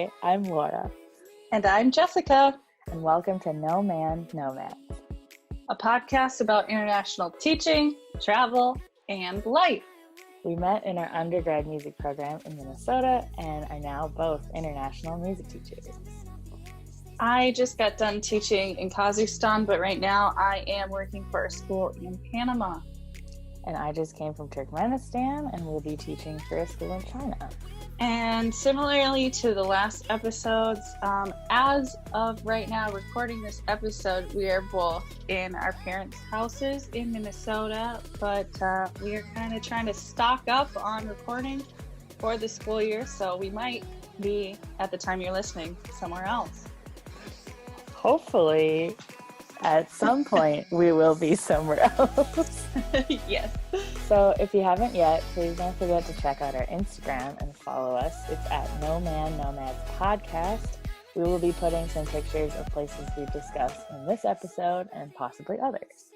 Hi, I'm Laura. And I'm Jessica. And welcome to Nomads, a podcast about international teaching, travel, and life. We met in our undergrad music program in Minnesota and are now both international music teachers. I just got done teaching in Kazakhstan, but right now I am working for a school in Panama. And I just came from Turkmenistan and will be teaching for a school in China. And similarly to the last episodes, as of right now, recording this episode, we are both in our parents' houses in Minnesota, but we are kind of trying to stock up on recording for the school year, so we might be, at the time you're listening, somewhere else. Hopefully, at some point, we will be somewhere else. Yes. So if you haven't yet, please don't forget to check out our Instagram and follow us. It's at nomannomadspodcast. We will be putting some pictures of places we discussed in this episode and possibly others.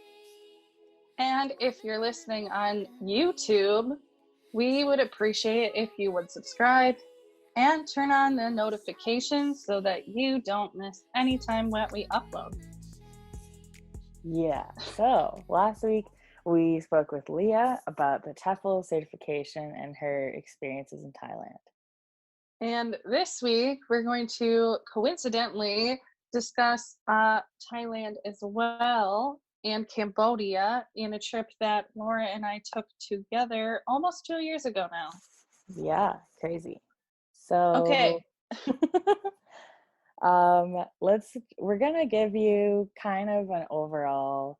And if you're listening on YouTube, we would appreciate it if you would subscribe and turn on the notifications so that you don't miss any time that we upload. Yeah, so last week we spoke with Leah about the TEFL certification and her experiences in Thailand. And this week we're going to coincidentally discuss Thailand as well and Cambodia in a trip that Laura and I took together almost 2 years ago now. Yeah, crazy. So okay. We're gonna give you kind of an overall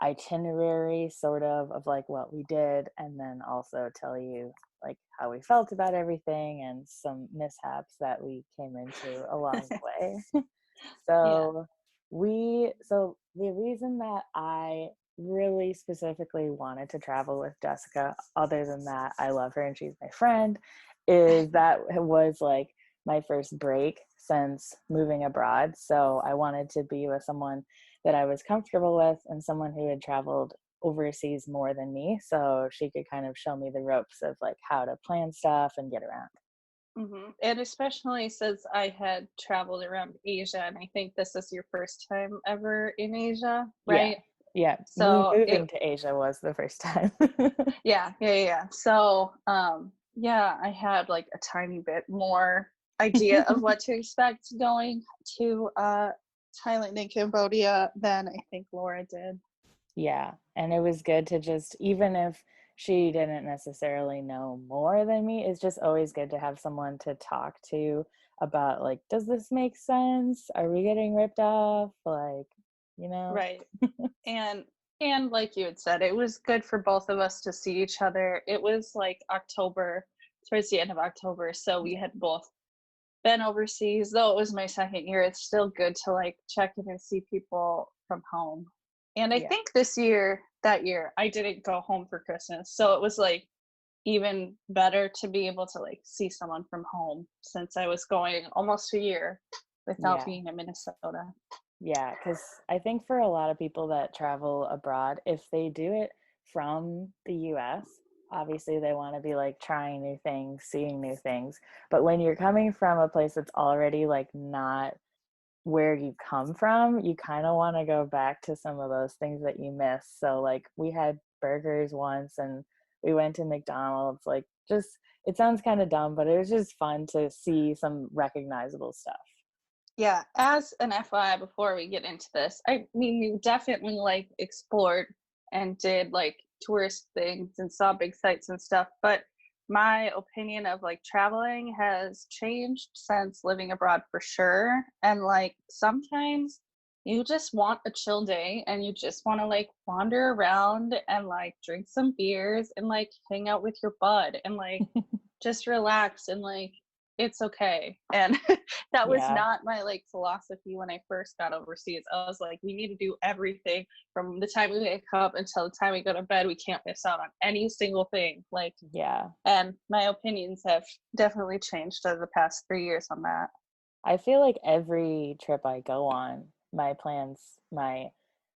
itinerary sort of like what we did, and then also tell you like how we felt about everything and some mishaps that we came into along the way. So the reason that I really specifically wanted to travel with Jessica, other than that I love her and she's my friend, is that it was like my first break since moving abroad. So I wanted to be with someone that I was comfortable with and someone who had traveled overseas more than me, so she could kind of show me the ropes of like how to plan stuff and get around. Mm-hmm. And especially since I had traveled around Asia, and I think this is your first time ever in Asia, right? Yeah. So moving to Asia was the first time. Yeah. So, I had like a tiny bit more idea of what to expect going to Thailand and Cambodia than I think Laura did. Yeah, and it was good to just, even if she didn't necessarily know more than me, it's just always good to have someone to talk to about like, does this make sense? Are we getting ripped off? Like, you know? Right. And like you had said, it was good for both of us to see each other. It was like October, towards the end of October, so we had both been overseas. Though it was my second year, it's still good to like check in and see people from home. And I think that year I didn't go home for Christmas, so it was like even better to be able to like see someone from home, since I was going almost a year without being in Minnesota. Yeah, because I think for a lot of people that travel abroad, if they do it from the US, obviously they want to be like trying new things, seeing new things. But when you're coming from a place that's already like not where you come from, you kind of want to go back to some of those things that you miss. So like we had burgers once and we went to McDonald's, like just, it sounds kind of dumb, but it was just fun to see some recognizable stuff. Yeah, as an FYI, before we get into this, I mean, you definitely like explored and did like tourist things and saw big sights and stuff, but my opinion of like traveling has changed since living abroad for sure. And like sometimes you just want a chill day and you just want to like wander around and like drink some beers and like hang out with your bud and like just relax and like it's okay. And that was not my like philosophy when I first got overseas. I was like, we need to do everything from the time we wake up until the time we go to bed. We can't miss out on any single thing. Like, and my opinions have definitely changed over the past 3 years on that. I feel like every trip I go on, my plans, my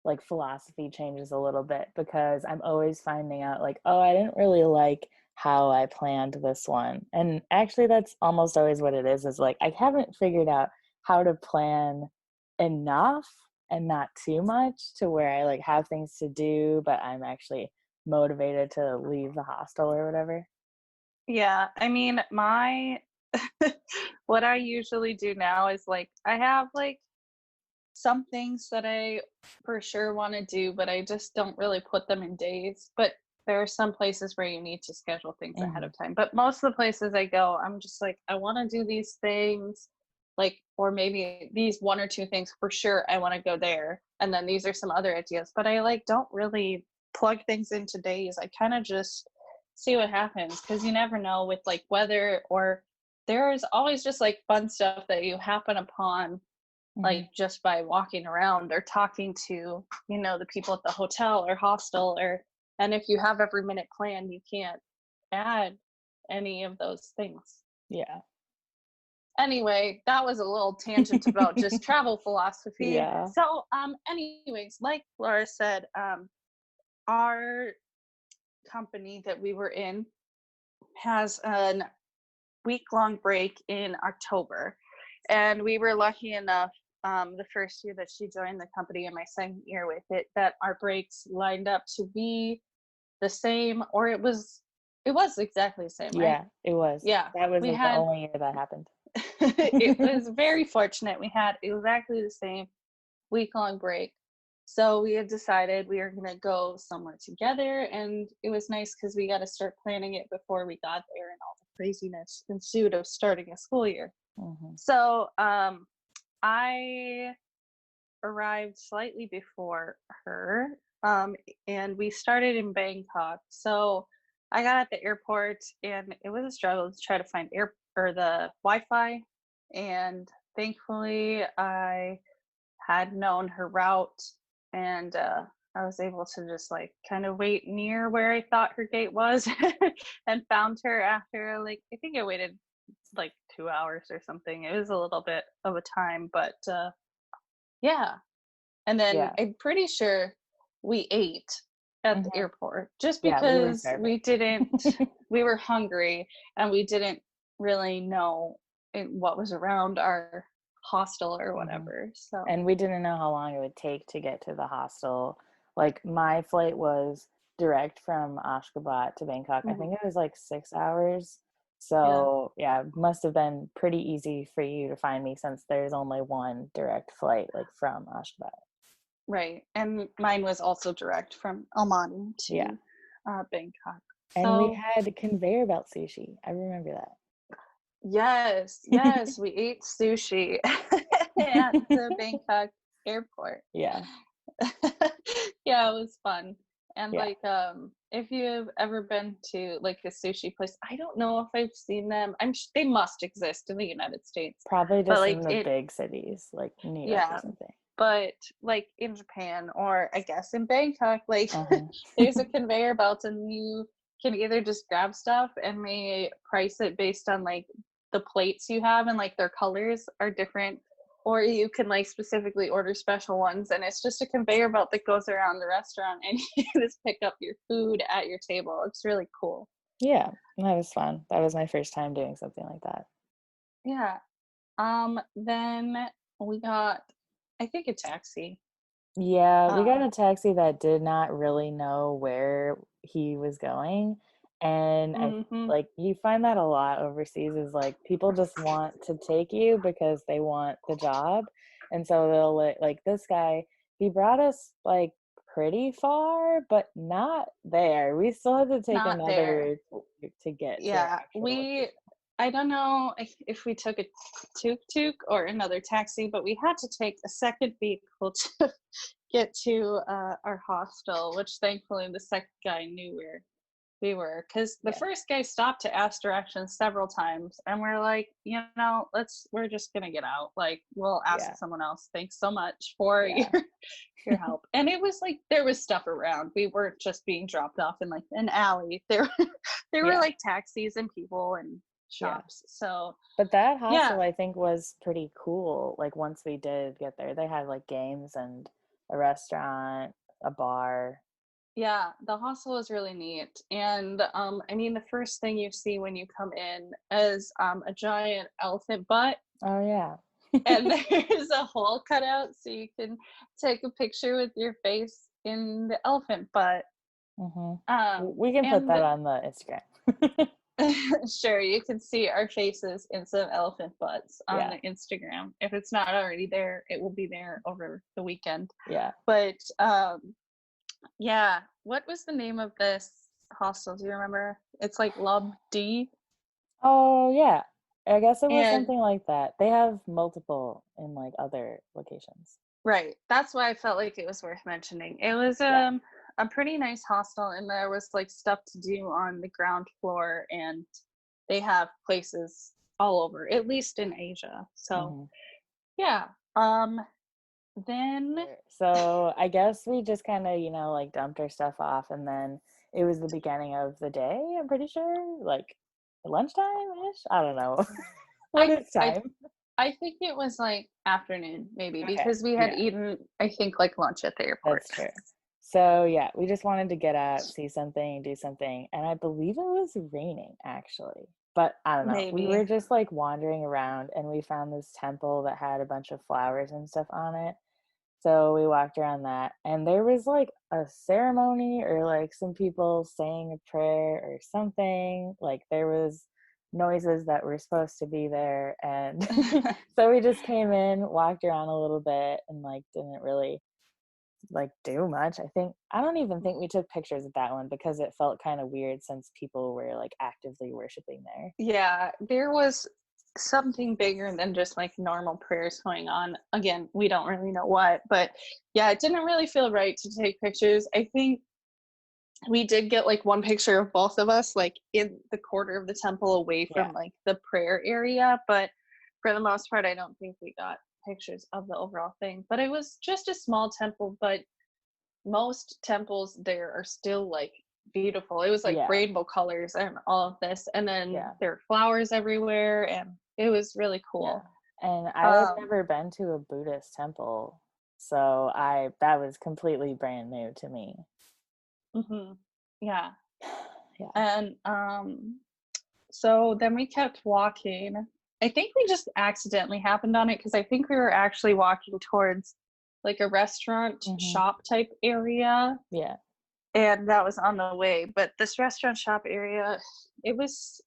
like philosophy changes a little bit, because I'm always finding out like, oh, I didn't really like how I planned this one. And actually that's almost always what it is like I haven't figured out how to plan enough and not too much to where I like have things to do, but I'm actually motivated to leave the hostel or whatever. Yeah, I mean, my what I usually do now is like I have like some things that I for sure want to do, but I just don't really put them in days. But there are some places where you need to schedule things ahead Hmm. of time. But most of the places I go, I'm just like, I want to do these things, like, or maybe these one or two things for sure I want to go there. And then these are some other ideas. But I like don't really plug things into days. I kind of just see what happens because you never know with like weather or there's always just like fun stuff that you happen upon Hmm. like just by walking around or talking to the people at the hotel or hostel or and if you have every minute planned you can't add any of those things. Yeah. Anyway, that was a little tangent about just travel philosophy. Yeah. So anyways, like Laura said, our company that we were in has a week-long break in October. And we were lucky enough the first year that she joined the company and my second year with it that our breaks lined up to be the same or it was exactly the same, right? Yeah, it was. Yeah. That was We like the had only year that happened. it was very fortunate. We had exactly the same week-long break. So we had decided we were going to go somewhere together and it was nice because we got to start planning it before we got there and all the craziness ensued of starting a school year. Hmm. So I arrived slightly before her, and we started in Bangkok. So I got at the airport, and it was a struggle to try to find air or the Wi-Fi. And thankfully, I had known her route, and I was able to just like kind of wait near where I thought her gate was, and found her after like I think I waited like 2 hours or something. It was a little bit of a time, but yeah. And then Yeah. I'm pretty sure we ate at the Hmm. airport just Yeah, we were because starving. we were hungry and we didn't really know what was around our hostel or Hmm. whatever. So, And we didn't know how long it would take to get to the hostel. Like my flight was direct from Ashgabat to Bangkok. I mhm, think it was like 6 hours. yeah, So yeah, it must have been pretty easy for you to find me since there's only one direct flight like from Ashgabat. right. And mine was also direct from Almaty Yeah. to Bangkok. And we So, had conveyor belt sushi. I remember yes, that. yes, we ate sushi at the Bangkok airport. Yeah. Yeah, it was fun. And Yeah. like if you've ever been to like a sushi place, I don't know if I've seen them. They must exist in the United States. Probably But just like in the it big cities like New York or yeah, something. but like in Japan or I guess in Bangkok, like Uh-huh. there's a conveyor belt and you can either just grab stuff and they price it based on like the plates you have and like their colors are different or you can like specifically order special ones and it's just a conveyor belt that goes around the restaurant and you just pick up your food at your table. It's really cool. Yeah, that was fun. That was my first time doing something like that. Yeah. Then we got I think a taxi. Yeah, we got Um a taxi that did not really know where he was going. And I mhm. like you find that a lot overseas is like people just want to take you because they want the job. And so they'll like this guy, he brought us like pretty far, but not there. We still had to take Not there. another to get to our Yeah, actual location. I don't know if we took a tuk-tuk or another taxi, but we had to take a second vehicle to get to our hostel, which thankfully the second guy knew where we were. Because the Yeah. first guy stopped to ask directions several times, and we're like, we're just gonna get out. Like, we'll ask Yeah. someone else. Thanks so much for Yeah. your help. And it was like there was stuff around. We weren't just being dropped off in like an alley. There were Yeah. like taxis and people and Yeah. shops. So But that yeah, hostel I think was pretty cool. Like once we did get there, they had like games and a restaurant, a bar. Yeah, the hostel is really neat. And I mean, the first thing you see when you come in is a giant elephant butt. Oh yeah. And there's a hole cut out so you can take a picture with your face in the elephant butt. hmm Um, We can put and that on the Instagram. sure, you can see our faces in some elephant butts on Yeah. the Instagram. If it's not already there, it will be there over the weekend. Yeah. But yeah, what was the name of this hostel? Do you remember? It's like Lub D. Oh yeah. I guess it was And something like that. They have multiple in like other locations. right, that's why I felt like it was worth mentioning. It was Yeah. a pretty nice hostel, and there was like stuff to do on the ground floor, and they have places all over, at least in Asia. So hmm yeah. Then So I guess we just kind of, like dumped our stuff off, and then it was the beginning of the day, I'm pretty sure, like lunchtime-ish. I don't know. What I is I time? I think it was like afternoon maybe Okay. because we had Yeah, eaten I think like lunch at the airport. that's true. So yeah, we just wanted to get out, see something, do something, and I believe it was raining actually. But I don't know. We Maybe. were just like wandering around, and we found this temple that had a bunch of flowers and stuff on it. So we walked around that, and there was like a ceremony or like some people saying a prayer or something. Like there was noises that were supposed to be there, and so we just came in, walked around a little bit, and like didn't really like do much. I don't even think we took pictures of that one because it felt kind of weird since people were like actively worshiping there. Yeah, there was something bigger than just like normal prayers going on. Again, we don't really know what, but yeah, it didn't really feel right to take pictures. I think we did get like one picture of both of us like in the corner of the temple away Yeah. from like the prayer area, but for the most part I don't think we got pictures of the overall thing. But it was just a small temple, but most temples there are still like beautiful. It was like Yeah. rainbow colors and all of this, and then Yeah. there were flowers everywhere, and it was really Yeah. cool. And I had Um, never been to a Buddhist temple, so I that was completely brand new to me. mhm, yeah, Yeah. and so then we kept walking. I think we just accidentally happened on it because I think we were actually walking towards like a restaurant hmm shop type area, Yeah. and that was on the way. But this restaurant shop area, it was,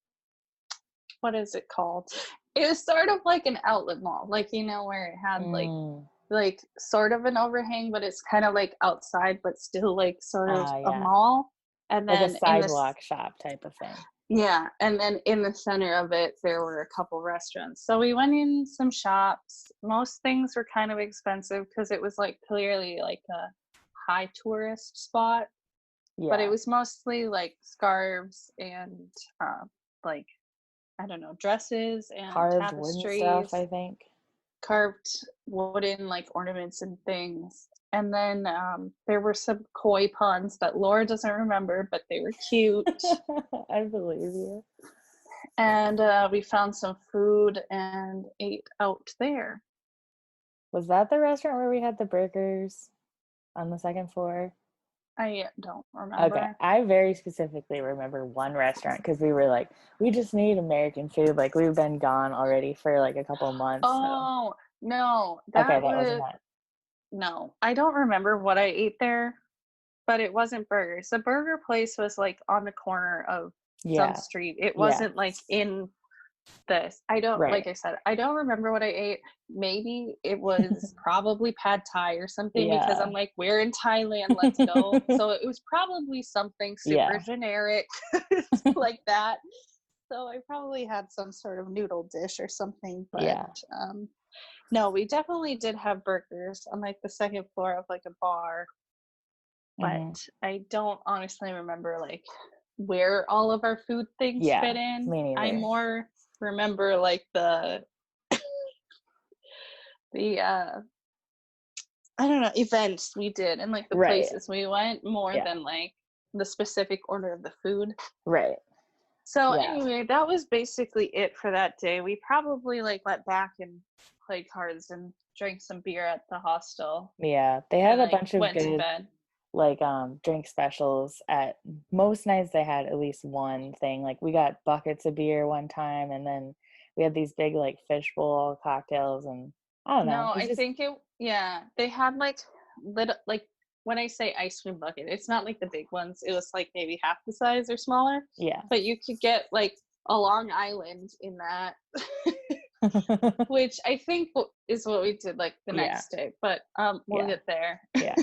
what is it called? It was sort of like an outlet mall, like you know where it had Mm. like sort of an overhang, but it's kind of like outside, but still like sort of a Yeah. mall. And Like a then in this, sidewalk shop type of thing. yeah, and then in the center of it, there were a couple restaurants. So we went in some shops. Most things were kind of expensive because it was like clearly like a high tourist spot, but it Yeah. was mostly like scarves and like I don't know, dresses and Carved wooden stuff, tapestries, I think. carved wooden like ornaments and things. And then there were some koi puns that Laura doesn't remember, but they were cute. I believe you. And we found some food and ate out there. Was that the restaurant where we had the burgers on the second floor? I don't Okay, remember. I very specifically remember one restaurant because we were like, we just need American food. Like we've been gone already for like a couple months. So Oh, no, okay, that that wasn't was, that. no, I don't remember what I ate there, but it wasn't burgers. The burger place was like on the corner of some Yeah, street. It yeah, wasn't like in this. I don't, right. like I said, I don't remember what I ate. Maybe it was probably pad thai or something because Yeah, I'm like, we're in Thailand, let's go. So it was probably something super yeah, generic like that. So I probably had some sort of noodle dish or something, but yeah. no, we definitely did have burgers on like the second floor of like a bar, but hmm I don't honestly remember like where all of our food things Yeah, fit in. me I neither. more remember like the I don't know, events we did and like the Right. places we went more Yeah. than like the specific order of the food. Right. So Yeah. anyway, that was basically it for that day. We probably like went back and played cards and drank some beer at the hostel Yeah. They had and a like bunch of went to good bed. like drink specials at most nights. They had at least one thing. Like we got buckets of beer one time, and then we had these big like fishbowl cocktails, and I don't know. No, It's I just think yeah, they had like little, like when I say ice cream bucket, it's not like the big ones. It was like maybe half the size or smaller, yeah. but you could get like a Long Island in that, which I think is what we did like the Yeah. next day, but we'll Yeah. get there. Yeah.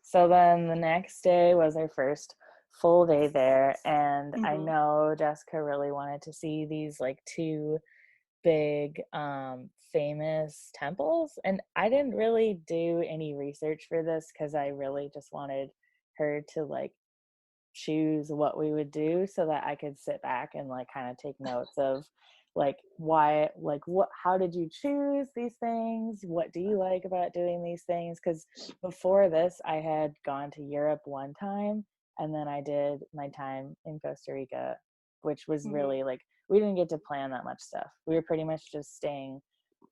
So then the next day was our first full day there, and I Hmm. know Jessica really wanted to see these like two big famous temples, and I didn't really do any research for this because I really just wanted her to like choose what we would do so that I could sit back and like kind of take notes of like why, like what, how did you choose these things, what do you like about doing these things, because before this I had gone to Europe one time, and then I did my time in Costa Rica, which was Hmm. really like we didn't get to plan that much stuff. We were pretty much just staying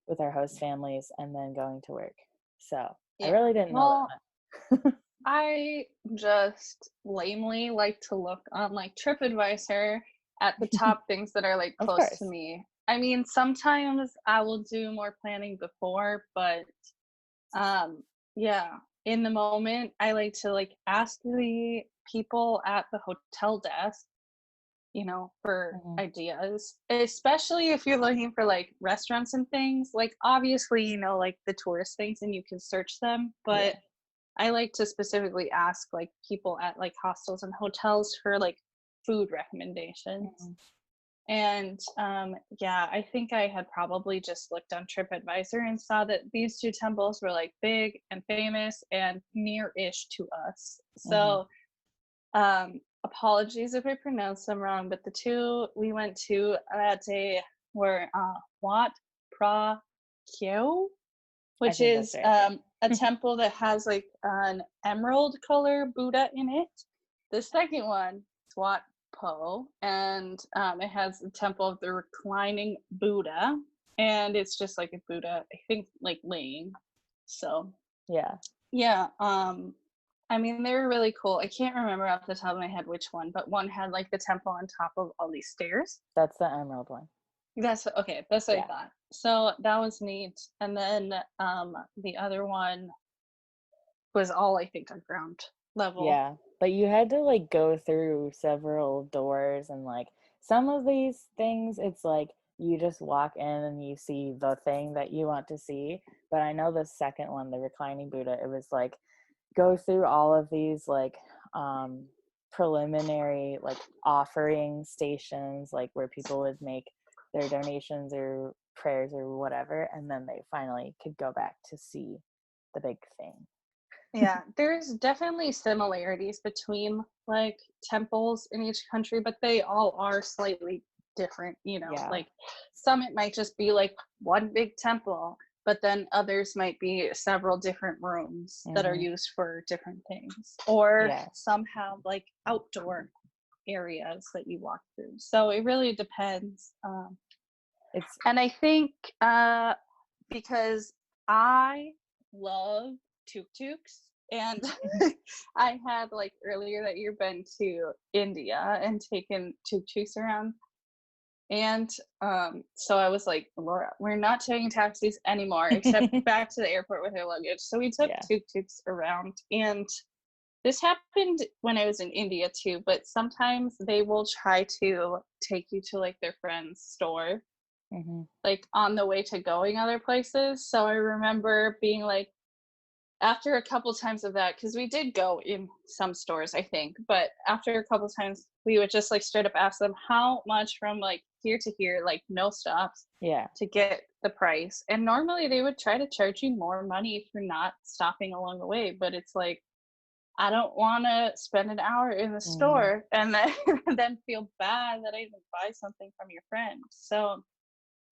with our host families and then going to work, so I Yeah. really didn't know Well, that much. I just lamely like to look on like TripAdvisor at the top things that are like Of close to course. me. I mean, sometimes I will do more planning before, but um yeah, in the moment I like to like ask the people at the hotel desk, for Mhm. ideas, especially if you're looking for like restaurants and things. Like obviously, like the tourist things and you can search them, Yeah. but I like to specifically ask like people at like hostels and hotels for like food recommendations. Mhm. And yeah, I think I had probably just looked on TripAdvisor and saw that these two temples were like big and famous and near-ish to us. Mhm. So apologies if I pronounced them wrong, but the two we went to that day were Wat Pra Kyo, I which think that's is right. Yeah. a temple that has like an emerald color Buddha in it. The second one is Wat Po, and it has the temple of the reclining Buddha, and it's just like a Buddha, I think, like laying. So Yeah. yeah, I mean they were really cool. I can't remember off the top of my head which one, but one had like the temple on top of all these stairs. That's the emerald one. That's okay. That's what I Yeah. thought. So that was neat. And then the other one was all I think on ground level. Yeah. But you had to like go through several doors, and like some of these things it's like you just walk in and you see the thing that you want to see. But I know the second one, the reclining Buddha, it was like go through all of these like um preliminary like offering stations, like where people would make their donations or prayers or whatever, and then they finally could go back to see the big thing. Yeah, there's definitely similarities between like temples in each country, but they all are slightly different. Yeah. Like some it might just be like one big temple, but then others might be several different rooms that are Mhm. used for different things, or Yeah. some have like outdoor areas that you walk through. So it really depends. It's And I think because I love tuk-tuks, and I had like earlier that year been to India and taken tuk-tuks around. And so I was like, Laura, we're not taking taxis anymore except back to the airport with our luggage. So we took yeah. tuk-tuks around, and this happened when I was in India too, but sometimes they will try to take you to like their friend's store, Mhm. like on the way to going other places. So I remember being like, after a couple times of that, because we did go in some stores, I think, but after a couple times, we would just like straight up ask them how much from like here to here, like no stops, Yeah. to get the price. And normally they would try to charge you more money for not stopping along the way, but it's like, I don't want to spend an hour in the Mhm. store and then then feel bad that I didn't buy something from your friend. So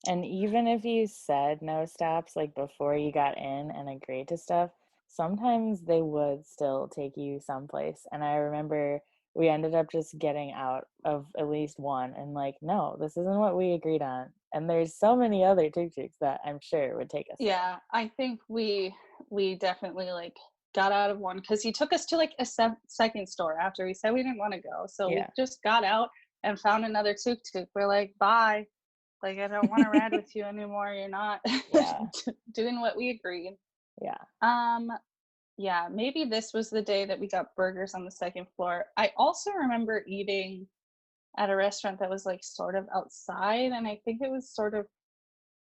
And even if you said no stops like before you got in and agreed to stuff, sometimes they would still take you someplace. And I remember we ended up just getting out of at least one and like, no, this isn't what we agreed on. And there's so many other tuk-tuks that I'm sure would take us there. yeah, I think we definitely like got out of one because he took us to like a second store after we said we didn't want to go. So we just got out and found another tuk-tuk. We're like, bye. Like, I don't want to ride with you anymore. You're not doing what we agreed. Yeah, maybe this was the day that we got burgers on the second floor. I also remember eating at a restaurant that was like sort of outside, and I think it was sort of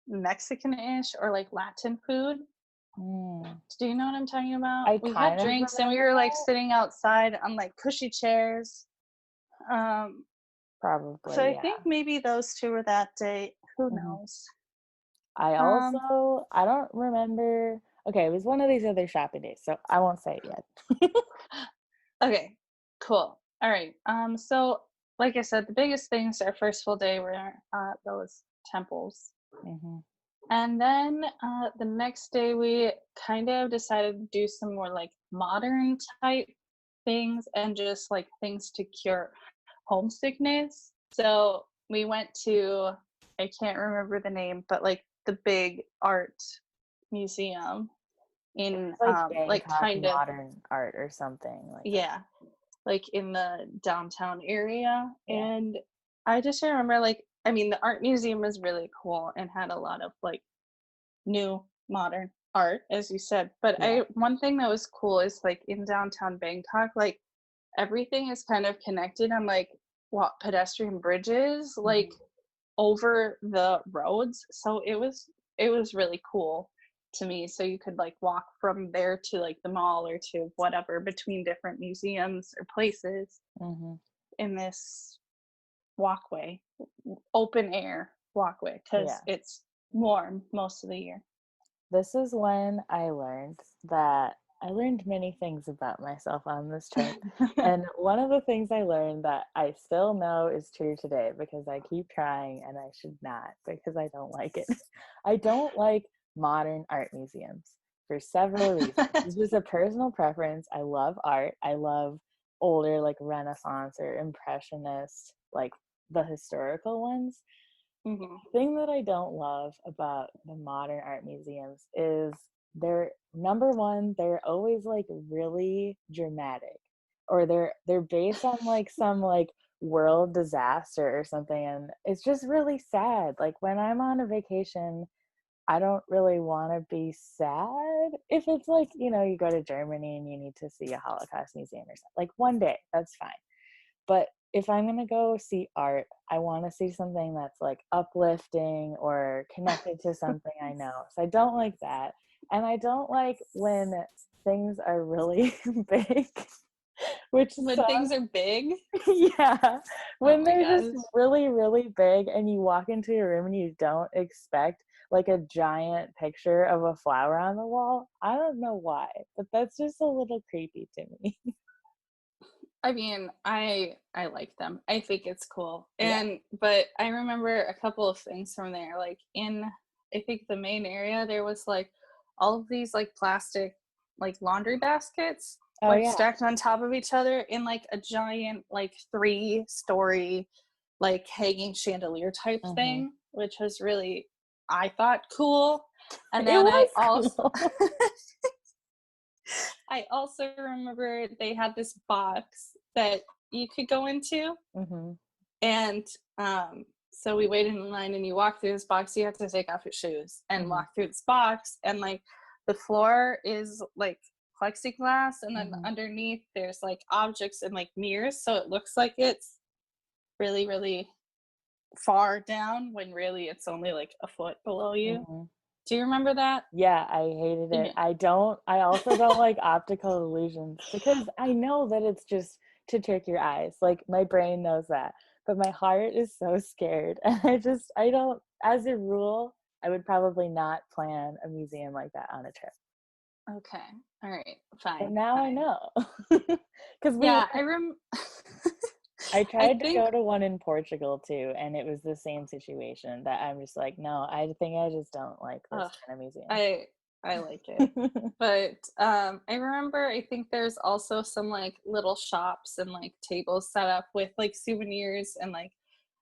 Mexican-ish or like Latin food. Do you know what I'm talking about? We had drinks and we were like sitting outside on like cushy chairs. Probably. So I think maybe those two were that day. Who knows? I don't remember. Okay, it was one of these other shopping days, so I won't say it yet. Okay, cool. All right. So like I said, the biggest things our first full day were those temples. And then the next day we kind of decided to do some more like modern type things and just like things to cure homesickness. So we went to, I can't remember the name, but like the big art museum in like kind of modern art or something like like in the downtown area. And I just remember like, I mean, the art museum was really cool and had a lot of like new modern art, as you said. But one thing that was cool is like in downtown Bangkok, like everything is kind of connected on like pedestrian bridges, like over the roads. So it was really cool to me. So you could like walk from there to like the mall or to whatever between different museums or places in this walkway, open air walkway, because it's warm most of the year. This is when I learned many things about myself on this trip. And one of the things I learned that I still know is true today, because I keep trying and I should not, because I don't like it. I don't like modern art museums for several reasons. This is a personal preference. I love art. I love older, like Renaissance or Impressionist, like the historical ones. The thing that I don't love about the modern art museums is they're always like really dramatic, or they're based on like some like world disaster or something, and it's just really sad. Like when I'm on a vacation, I don't really want to be sad. If it's like, you go to Germany and you need to see a Holocaust museum or something, like one day, that's fine. But if I'm going to go see art, I want to see something that's like uplifting or connected to something I know. So I don't like that. And I don't like when things are really big. When things are big? When they're just really, really big and you walk into a room and you don't expect like a giant picture of a flower on the wall. I don't know why, but that's just a little creepy to me. I mean, I like them. I think it's cool. But I remember a couple of things from there. Like in, I think the main area, there was like all of these like plastic like laundry baskets stacked on top of each other in like a giant like 3-story like hanging chandelier type thing, which was really, I thought, cool. And then I also remember they had this box that you could go into. And so we waited in line, and you walk through this box, you have to take off your shoes and walk through this box, and like the floor is like plexiglass, and then underneath there's like objects and like mirrors, so it looks like it's really, really far down when really it's only like a foot below you. Do you remember that? Yeah, I hated it. I also don't like optical illusions, because I know that it's just to trick your eyes. Like my brain knows that, but my heart is so scared. And I don't, as a rule, I would probably not plan a museum like that on a trip. Okay. All right. Fine. But now fine. I know. Because I tried to go to one in Portugal too, and it was the same situation, that I'm just like, no, I think I just don't like this kind of museum. I like it. But I remember, I think there's also some like little shops and like tables set up with like souvenirs, and like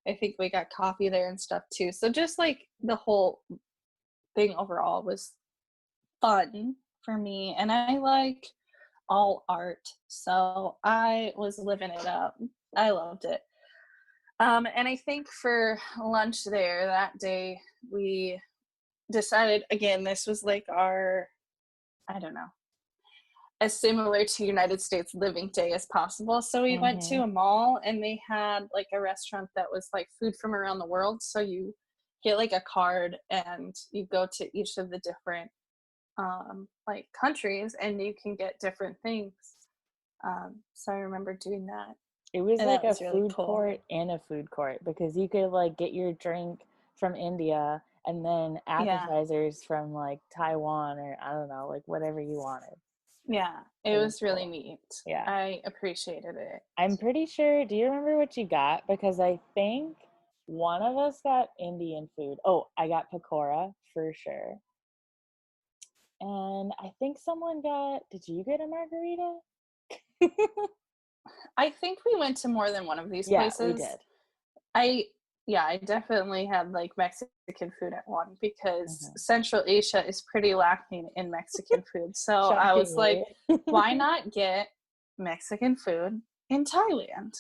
I think we got coffee there and stuff too. So just like the whole thing overall was fun for me. And I like all art. So I was living it up. I loved it. And I think for lunch there that day, we decided, again, this was like our, I don't know, as similar to United States living day as possible. So we went to Mm-hmm. a mall and they had like a restaurant that was like food from around the world. So you get like a card and you go to each of the different like countries and you can get different things. So I remember doing that. It was And like that a was really food cool. court and a food court because you could like get your drink from India and then Yeah. appetizers from like Taiwan or I don't know, like whatever you wanted. Yeah. It It was was really cool. neat. Yeah. I appreciated it. I'm pretty sure. Do you remember what you got? Because I think one of us got Indian food. Oh, I got pakora for sure. And I think someone got, did you get a margarita? I think we went to more than one of these Yeah, we places. did. I yeah, I definitely had like Mexican food at one because Hmm. Central Asia is pretty lacking in Mexican food. So I was like, Shockingly. why not get Mexican food in Thailand?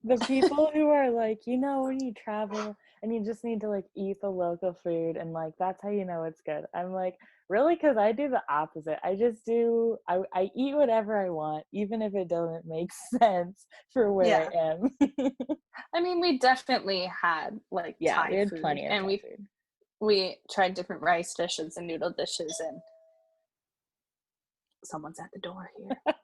The people who are like, when you travel and you just need to like eat the local food and like that's how you know it's good. I'm like, really? Because I do the opposite. I eat whatever I want, even if it doesn't make sense for where Yeah. I am. I mean, we definitely had like Yeah, we Thai had food plenty of and Thai food. we tried different rice dishes and noodle dishes and someone's at the door here.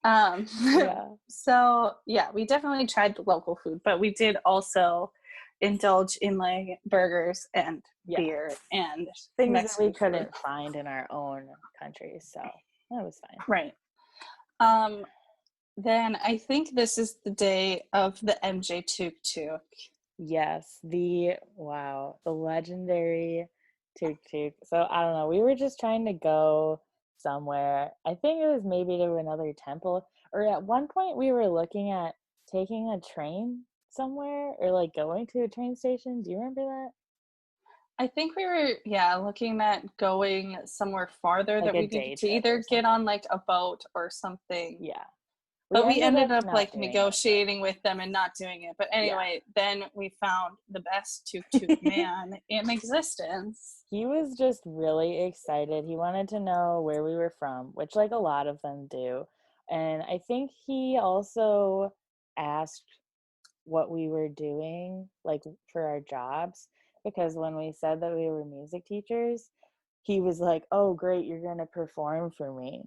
Um, Yeah. so yeah, we definitely tried the local food, but we did also indulge in like burgers and Yeah. beer and Things that we Mexican food. couldn't find in our own countries, so that was fine. Right. Um, then I think this is the day of the MJ Tuk Tuk. Yes, the legendary tuk tuk. So I don't know. We were just trying to go somewhere. I think it was maybe to another temple, or at one point we were looking at taking a train somewhere or like going to a train station. Do you remember that? I think we were, yeah, looking at going somewhere farther Like that a we day needed to trip or either get something. on like a boat or something. Yeah. We But we ended ended up up not like doing it, but negotiating with them and not doing it. But yeah. anyway, then we found the best tuk tuk man in existence. He was just really excited. He wanted to know where we were from, which like a lot of them do. And I think he also asked what we were doing like for our jobs because when we said that we were music teachers, he was like, "Oh, great, you're going to perform for me."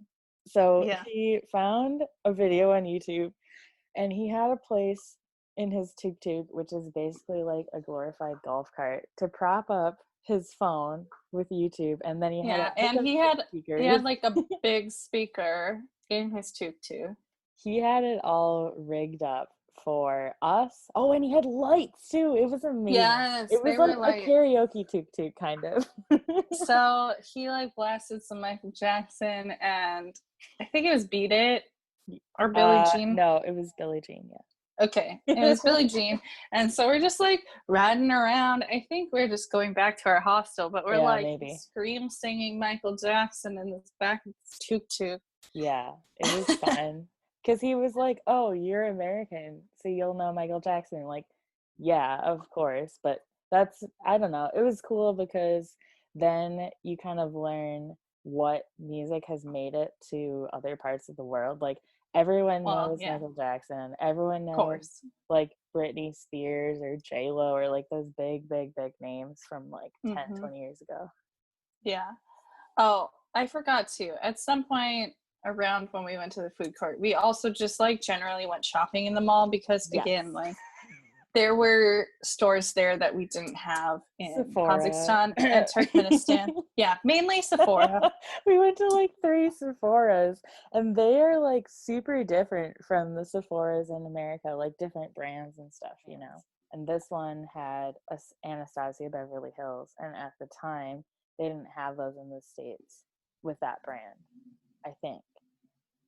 So Yeah. he found a video on YouTube and he had a place in his tuk-tuk, which is basically like a glorified golf cart, to prop up his phone with YouTube, and then he had Yeah. it hook And up he to had speakers. like a big speaker in his tuk tuk. He had it all rigged up for us. Oh, and he had lights too. It was amazing. Yes, It was they were like a like, karaoke tuk-tuk kind of. so he like blasted some Michael Jackson and I think it was Beat It or Billie Jean. No, it was Billie Jean, Okay, it yeah. was Billie Jean. And so we're just like riding around. I think we're just going back to our hostel, but we're Yeah, like maybe. scream singing Michael Jackson in this back tuk tuk. Yeah, it was fun. Because he was like, "Oh, you're American, so you'll know Michael Jackson." Like, yeah, of course. But I don't know. It was cool because then you kind of learn what music has made it to other parts of the world. Like, everyone Well, knows yeah, Michael Jackson, everyone of knows course. like Britney Spears or J-Lo or like those big, big, big names from like 10, Hmm. 20 years ago. Yeah. Oh, I forgot to. At some point around when we went to the food court, we also just like generally went shopping in the mall because Yes. again, like there were stores there that we didn't have in Sephora. Kazakhstan and Turkmenistan. Yeah, mainly Sephora. We went to like 3 Sephoras and they are like super different from the Sephoras in America, like different brands and stuff. And this one had Anastasia Beverly Hills, and at the time they didn't have those in the States with that brand, I think.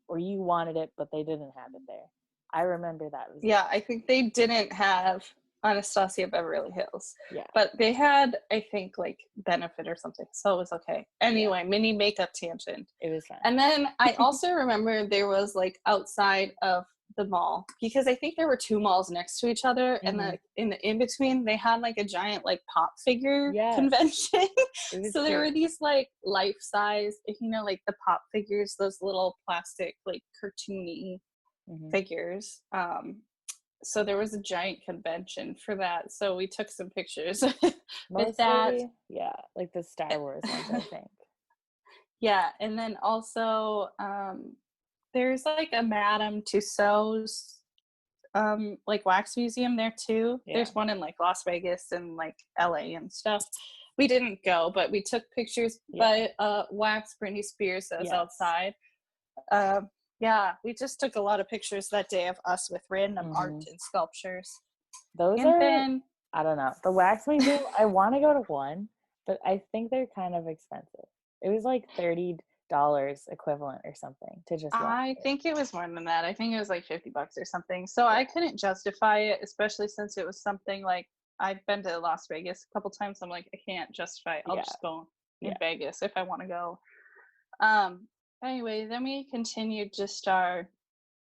Or you wanted it, but they didn't have it there. I remember that was Yeah, I think they didn't have Anastasia Beverly Hills. Yeah. But they had, I think, like benefit or something, so it was okay. Anyway, mini makeup tangent. It was fun. And then I also remember there was like outside of the mall, because I think there were 2 malls next to each other, and the in between they had like a giant like pop figure convention. So there were these like life size, if you know, like the pop figures, those little plastic like cartoony figures. So there was a giant convention for that, so we took some pictures with that. Yeah, like the Star Wars ones, I think. Yeah, and then also there's like a Madame Tussauds like wax museum there too. There's one in like Las Vegas and like LA and stuff. We didn't go, but we took pictures by wax Britney Spears that was outside. We just took a lot of pictures that day of us with random art and sculptures. Then, I don't know, the wax museum, I want to go to one, but I think they're kind of expensive. It was like $30 equivalent or something to just I think it was more than that. I think it was like $50 or something. So I couldn't justify it, especially since it was something like, I've been to Las Vegas a couple times. I'm like, I can't justify it. I'll just go in Vegas if I want to go. Anyway, then we continued just our,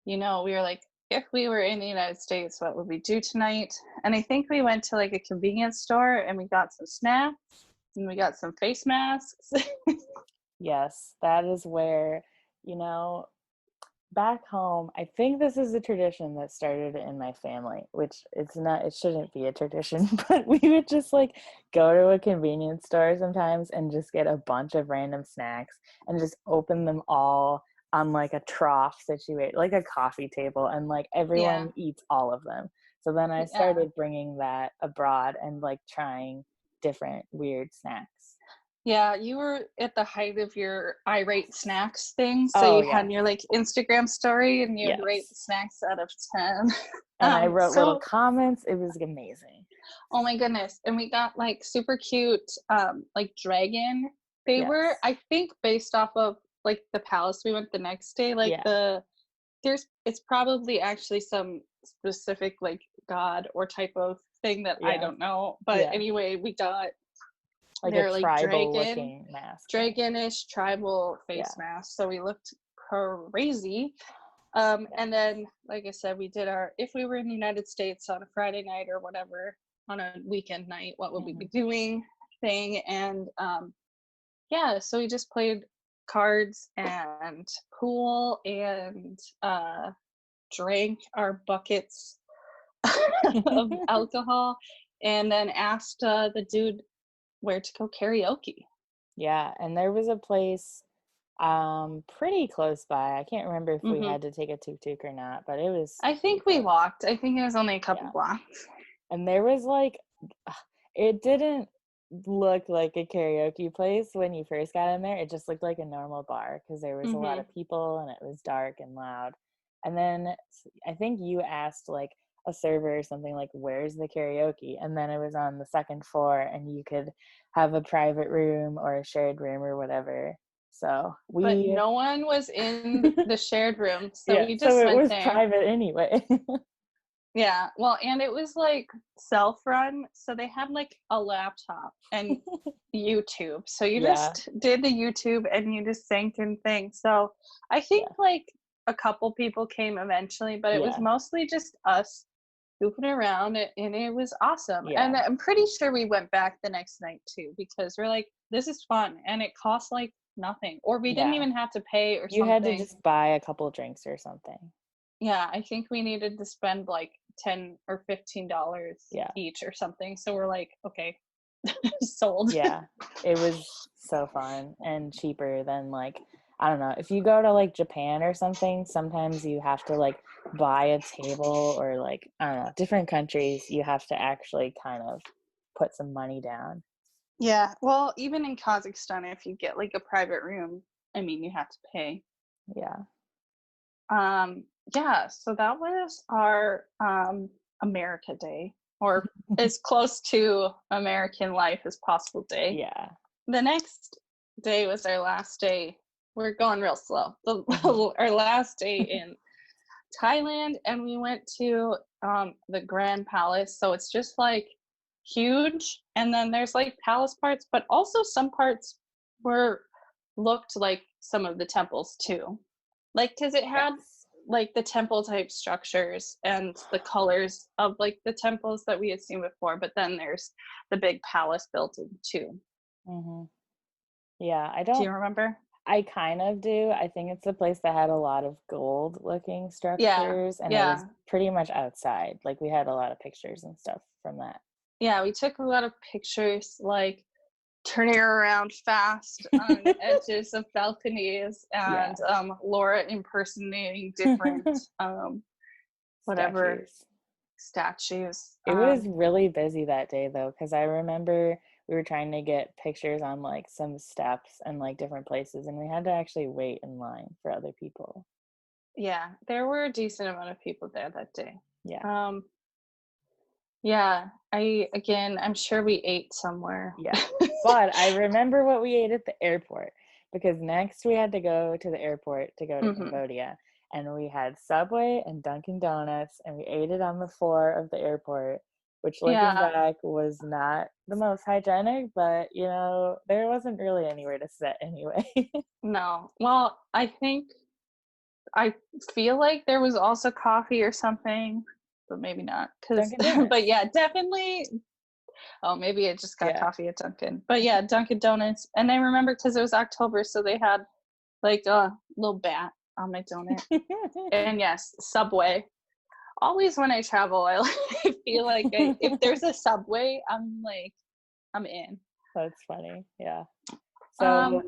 we were like, if we were in the United States, what would we do tonight? And I think we went to like a convenience store and we got some snacks and we got some face masks. Yes, that is where, back home, I think this is a tradition that started in my family, which it shouldn't be a tradition, but we would just like go to a convenience store sometimes and just get a bunch of random snacks and just open them all on like a trough situation, like a coffee table, and like everyone eats all of them. So then I started bringing that abroad and like trying different weird snacks. Yeah, you were at the height of your irate snacks thing. So you had your like Instagram story and you'd rate the snacks out of 10. And I wrote little comments. It was amazing. Oh my goodness. And we got like super cute like dragon. They were, I think, based off of like the palace we went the next day. Like it's probably actually some specific like god or type of thing that I don't know. But anyway, we got like a tribal looking mask, dragonish tribal face mask. So we looked crazy. And then, like I said, we did our, if we were in the United States on a Friday night or whatever, on a weekend night, what would we be doing thing. And so we just played cards and pool and drank our buckets of alcohol, and then asked the dude where to go karaoke. Yeah, and there was a place pretty close by. I can't remember if we had to take a tuk-tuk or not, but it was, I think we walked. I think it was only a couple blocks. And there was like, it didn't look like a karaoke place when you first got in there. It just looked like a normal bar because there was a lot of people and it was dark and loud. And then I think you asked like a server or something like, where's the karaoke? And then it was on the second floor and you could have a private room or a shared room or whatever. So but no one was in the shared room, so we just went it was there. Private anyway. Yeah, well, and it was like self-run, so they had like a laptop and YouTube. So you just did the YouTube and you just sang in things. So I think like a couple people came eventually, but it was mostly just us goofing around, and it was awesome. And I'm pretty sure we went back the next night too, because we're like, this is fun, and it costs like nothing, or we didn't even have to pay or something. You had to just buy a couple drinks or something. Yeah, I think we needed to spend like $10 or $15 each or something. So we're like, okay, sold. Yeah, it was so fun and cheaper than like, I don't know, if you go to like Japan or something, sometimes you have to like buy a table, or like, I don't know, different countries, you have to actually kind of put some money down. Yeah, well, even in Kazakhstan, if you get like a private room, I mean, you have to pay. Yeah. So that was our America Day, or as close to American life as possible day. Yeah. The next day was our last day. We're going real slow. Our last day in Thailand, and we went to the Grand Palace. So it's just like huge, and then there's like palace parts, but also some parts were looked like some of the temples too. Like, because it had Yes. like the temple type structures and the colors of like the temples that we had seen before, but then there's the big palace building too. Mm-hmm. Yeah, Do you remember? I kind of do. I think it's the place that had a lot of gold looking Yeah, structures, and it was yeah, pretty much outside. Like we had a lot of pictures and stuff from that. yeah. We took a lot of pictures, like turning around fast on edges of balconies, Yeah, and Laura impersonating different whatever statues. statues. It was really busy that day though, because I remember we were trying to get pictures on like some steps and like different places, and we had to actually wait in line for other people. Yeah, there were a decent amount of people there that day. Yeah, Um, yeah, I'm sure we ate somewhere. yeah. But I remember what we ate at the airport, because next we had to go to the airport to go to Hmm. Cambodia, and we had Subway and Dunkin' Donuts, and we ate it on the floor of the airport, which looking Yeah, back was not the most hygienic, but you know, there wasn't really anywhere to sit anyway. no. Well, I feel like there was also coffee or something, but maybe not. Cause, Dunkin' but Donuts. yeah, definitely. Oh, maybe I just got Yeah. coffee at Dunkin'. But yeah, Dunkin' Donuts. And I remember because it was October, so they had like a little bat on my donut. And yes, Subway. Always when I travel, I feel like if there's a Subway, I'm in. That's funny. Yeah. Um, So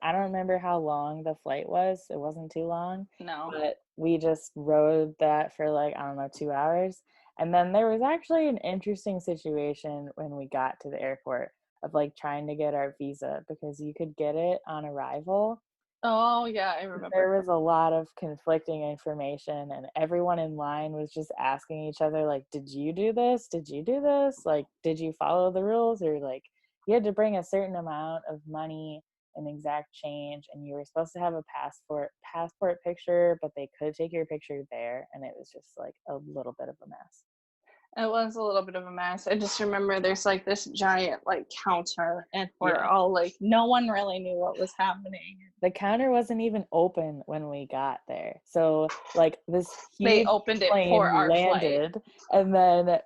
I don't remember how long the flight was. It wasn't too long, no. but we just rode that for like, I don't know, 2 hours. And then there was actually an interesting situation when we got to the airport of like trying to get our visa, because you could get it on arrival. Oh yeah, I remember. There was a lot of conflicting information, and everyone in line was just asking each other, like, did you do this? Did you do this? Like, did you follow the rules? Or like, you had to bring a certain amount of money and exact change, and you were supposed to have a passport picture, but they could take your picture there, and it was just like a little bit of a mess. It was a little bit of a mess. I just remember there's like this giant like counter, and we're Yeah. all like, no one really knew what was happening. The counter wasn't even open when we got there. So like this They huge opened it plane for our flight. landed, and then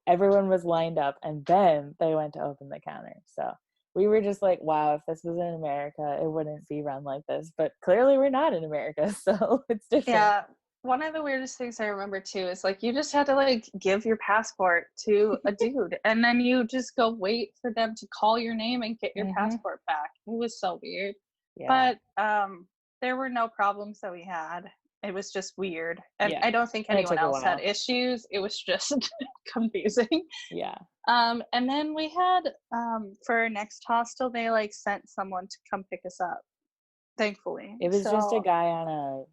everyone was lined up, and then they went to open the counter. So we were just like, wow, if this was in America, it wouldn't be run like this. But clearly we're not in America, so it's different. Yeah. One of the weirdest things I remember too is like you just had to like give your passport to a dude, and then you just go wait for them to call your name and get your Mm-hmm. passport back. It was so weird. Yeah. But there were no problems that we had. It was just weird. And Yeah. I don't think And it anyone took a else had while. issues. It was just confusing. Yeah. And then we had for our next hostel, they like sent someone to come pick us up, thankfully. It was just a So guy on a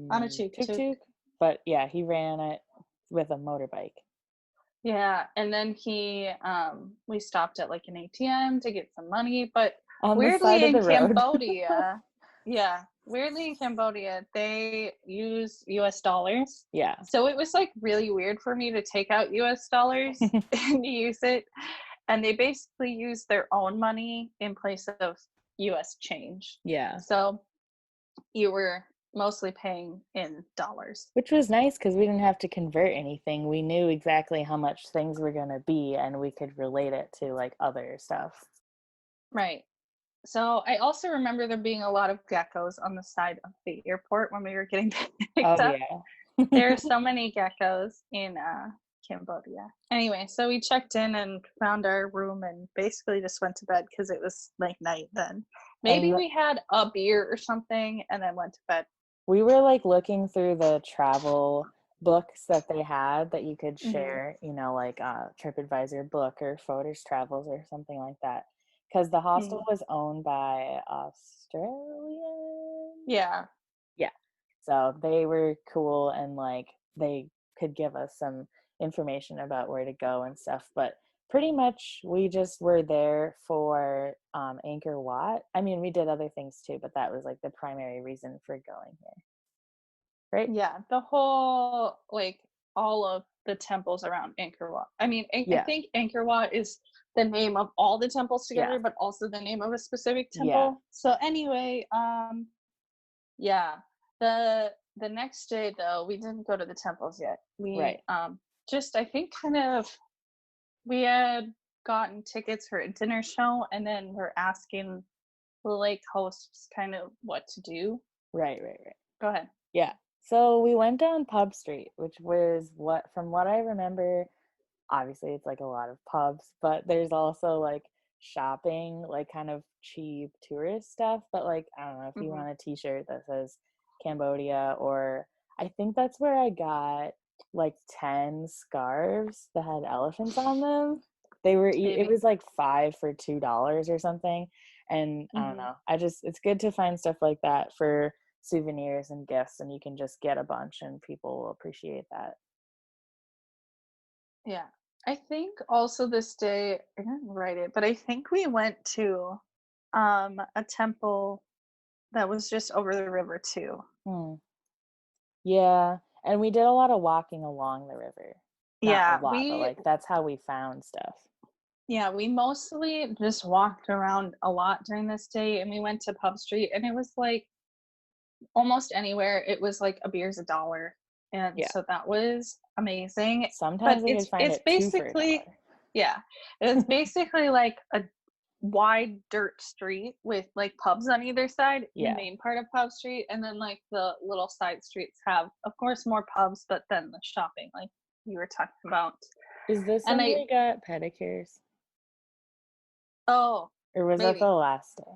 on a tuk-tuk. tuk-tuk, but yeah, he ran it with a motorbike. Yeah, and then we stopped at like an ATM to get some money, but On the side weirdly of in the road. Cambodia, yeah, weirdly in Cambodia, they use US dollars. Yeah. So it was like really weird for me to take out US dollars and use it. And they basically use their own money in place of US change. Yeah. So you were mostly paying in dollars. Which was nice because we didn't have to convert anything. We knew exactly how much things were going to be, and we could relate it to like other stuff. Right. So I also remember there being a lot of geckos on the side of the airport when we were getting picked Oh, up. yeah. There are so many geckos in Cambodia. Anyway, so we checked in and found our room and basically just went to bed because it was like night then. Maybe And we had a beer or something and then went to bed. we were like looking through the travel books that they had that you could Mm-hmm. share, you know, like a TripAdvisor book or Photos Travels or something like that. Because the hostel Mm. was owned by Australian. Yeah. Yeah. So they were cool, and like they could give us some information about where to go and stuff. But pretty much we just were there for Angkor Wat. I mean, we did other things too, but that was like the primary reason for going here. right? Yeah, the whole, like, all of the temples around Angkor Wat. I mean, I Yeah. think Angkor Wat is the name of all the temples Yeah. together, but also the name of a specific Yeah. temple. So anyway, yeah. The next day though, we didn't go to the temples yet. We Right. just, I think, kind of, we had gotten tickets for a dinner show, and then we're asking the lake hosts kind of what to do. Right. Right. Right. Go ahead. Yeah. So we went down Pub Street, which was from what I remember, obviously it's like a lot of pubs, but there's also like shopping, like kind of cheap tourist stuff. But like, I don't know if you Hmm. want a t-shirt that says Cambodia, or I think that's where I got like 10 scarves that had elephants on them. It Maybe. was like 5 for $2 or something. And I don't Hmm. know. It's good to find stuff like that for souvenirs and gifts, and you can just get a bunch and people will appreciate that. Yeah. I think also this day, I didn't write it, but I think we went to a temple that was just over the river too. Hmm. Yeah, and we did a lot of walking along the river. Not a Yeah, lot, but like that's how we found stuff. we mostly just walked around a lot during this day, and we went to Pub Street, and it was like almost anywhere it was like a beer's $1. And Yeah. so that was amazing. But Sometimes we could find it's it 2 for a basically, dollar. yeah, it's basically like a wide dirt street with like pubs on either side, the Yeah. main part of Pub Street, and then like the little side streets have, of course, more pubs, but then the shopping, like you were talking about. Is this And when I we got pedicures? oh, Or was that the maybe, last day?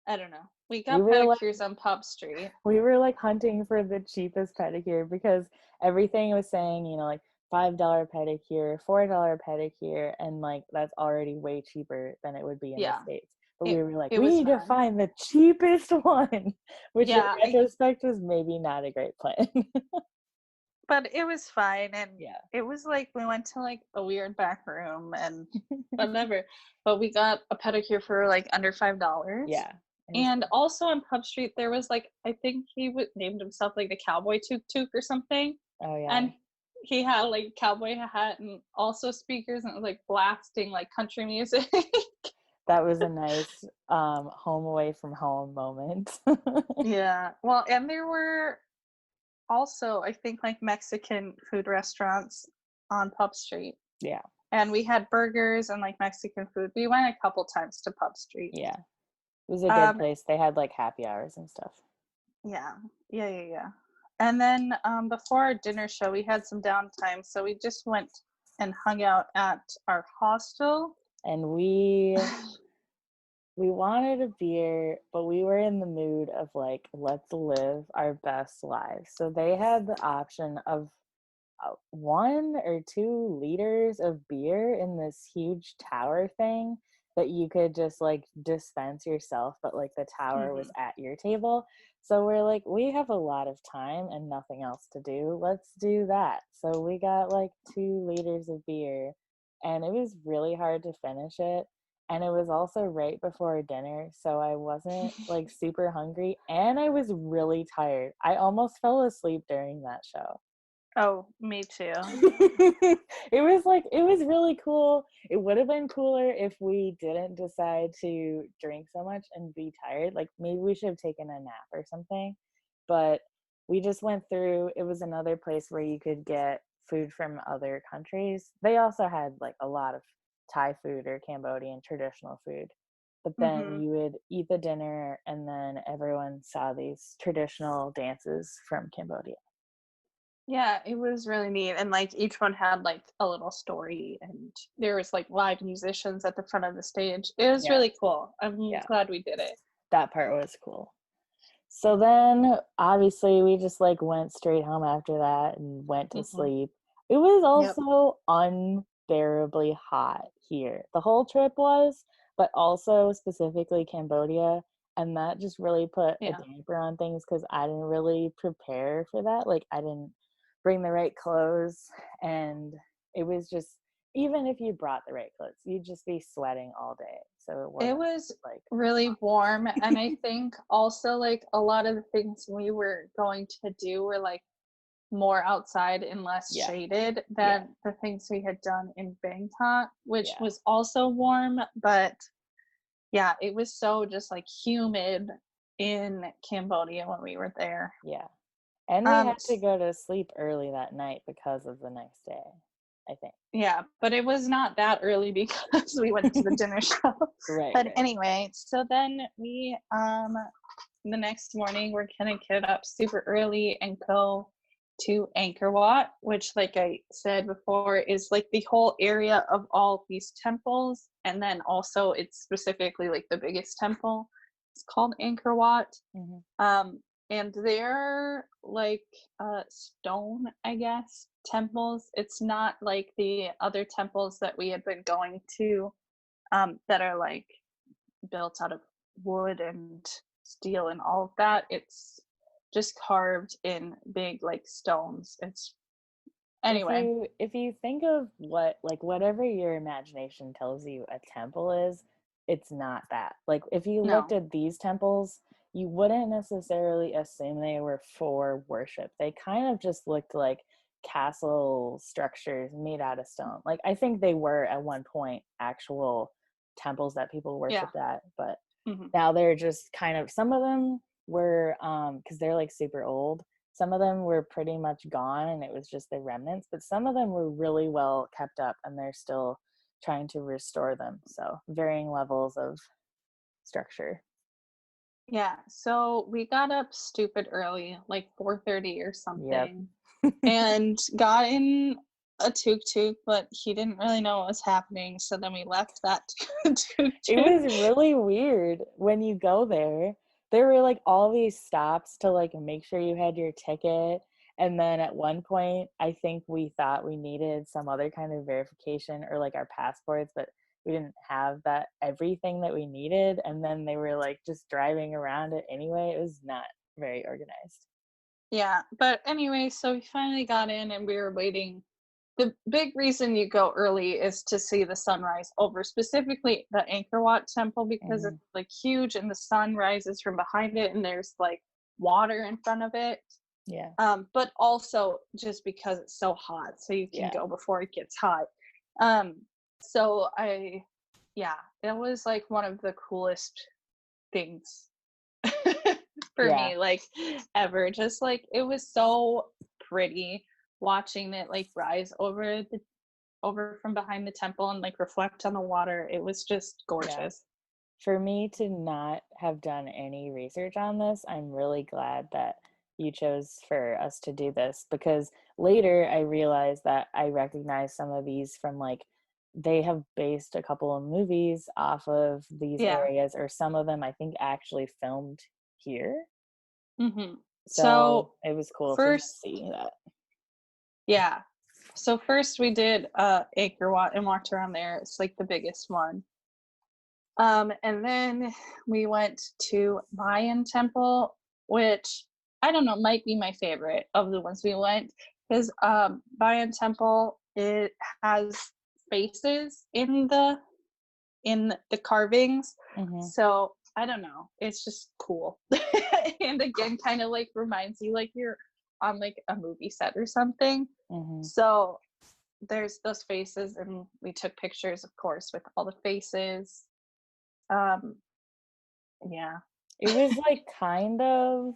I don't know. We We got were like pedicures on Pub Street. we were like hunting for the cheapest pedicure because everything was saying, like $5 pedicure, $4 pedicure, and like that's already way cheaper than it would be in the Yeah, States. But we it were like, it we was need to fun. find the cheapest one, which in Yeah, retrospect was maybe not a great plan. but it was fine, and Yeah. it was like we went to like a weird back room and whatever, but we got a pedicure for like under $5. Yeah. It was And good. also on Pub Street there was like, I think named himself like the Cowboy Tuk Tuk or something, Oh yeah. and he had like a cowboy hat and also speakers, and it was like blasting like country music. That was a nice home away from home moment. Yeah, well, and there were also, I think, like Mexican food restaurants on Pub Street. Yeah. And we had burgers and like Mexican food. We went a couple times to Pub Street. Yeah. It was a good Um, place. They had like happy hours and stuff. yeah, yeah. And then before our dinner show, we had some downtime, so we just went and hung out at our hostel. And we wanted a beer, but we were in the mood of like, let's live our best lives. So they had the option of 1 or 2 liters of beer in this huge tower thing that you could just like dispense yourself, but like the tower was Hmm. at your table. So we're like, we have a lot of time and nothing else to do. Let's do that. So we got like 2 liters of beer, and it was really hard to finish it. And it was also right before dinner, so I wasn't like super hungry, and I was really tired. I almost fell asleep during that show. Oh, me too. It was really cool. It would have been cooler if we didn't decide to drink so much and be tired. Like maybe we should have taken a nap or something. But we just went through. It was another place where you could get food from other countries. They also had like a lot of Thai food or Cambodian traditional food. But then Hmm. you would eat the dinner, and then everyone saw these traditional dances from Cambodia. Yeah, it was really neat. And like each one had like a little story, and there was like live musicians at the front of the stage. It was Yeah. really cool. I'm Yeah. glad we did it. That part was cool. So then obviously we just like went straight home after that and went to Hmm. sleep. It was Yep. also unbearably hot here. The whole trip was, but also specifically Cambodia. And that just really put a Yeah. damper on things because I didn't really prepare for that. Like I didn't bring the right clothes. And it was just, even if you brought the right clothes, you'd just be sweating all day. so it It wasn't was like really warm, and I think also like a lot of the things we were going to do were like more outside and less yeah, shaded yeah, than the things we had done in Bangkok, which yeah, was also warm, but yeah, it was so just like humid in Cambodia when we were there. yeah. And we Um had to go to sleep early that night because of the next day, I think. yeah, but it was not that early because we went to the dinner show. Right, But right. anyway, so then we the next morning we're gonna get up super early and go to Angkor Wat, which like I said before is like the whole area of all these temples, and then also it's specifically like the biggest temple. It's called Angkor Wat. Hmm. And they're like stone, I guess, temples. It's not like the other temples that we had been going to, that are like built out of wood and steel and all of that. It's just carved in big like stones. It's If anyway. you think of what, like, whatever your imagination tells you a temple is, it's not that. Like, if you looked No. at these temples, you wouldn't necessarily assume they were for worship. They kind of just looked like castle structures made out of stone. Like, I think they were at one point actual temples that people Yeah. worshiped at, but Hmm. now they're just kind of, some of them were because they're like super old, some of them were pretty much gone and it was just the remnants, but some of them were really well kept up and they're still trying to restore them, so varying levels of structure. Yeah. So we got up stupid early, like 4:30 or Yep. something, and got in a tuk-tuk, but he didn't really know what was happening, so then we left that It tuk-tuk. was really weird when you go there. There were like all these stops to like make sure you had your ticket. And then at one point, I think we thought we needed some other kind of verification or like our passports, but we didn't have that everything that we needed. And then they were like just driving around it anyway. It was not very organized. Yeah, but anyway, so we finally got in and we were waiting. The big reason you go early is to see the sunrise over specifically the Angkor Wat temple, because Hmm. it's like huge and the sun rises from behind it and there's like water in front of it. Yeah. But also just because it's so hot, so you can Yeah. go before it gets hot. Um, so yeah, it was like one of the coolest things for Yeah. me, like ever. Just like it was so pretty watching it like rise over from behind the temple and like reflect on the water. It was just Yeah. gorgeous. For me to not have done any research on this, I'm really glad that you chose for us to do this, because later I realized that I recognize some of these from like they have based a couple of movies off of these Yeah. areas, or some of them I think actually filmed here. Hmm. So So it was cool to first, just see that. yeah. So first we did Angkor Wat and walked around there. It's like the biggest one. And then we went to Mayan Temple, which I don't know, might be my favorite of the ones we went, because Mayan Temple, it has faces in the carvings. Hmm. So I don't know, it's just cool. And again, kind of like reminds you like you're on like a movie set or something. Hmm. So there's those faces, and we took pictures, of course, with all the faces. Um, yeah. It was like kind of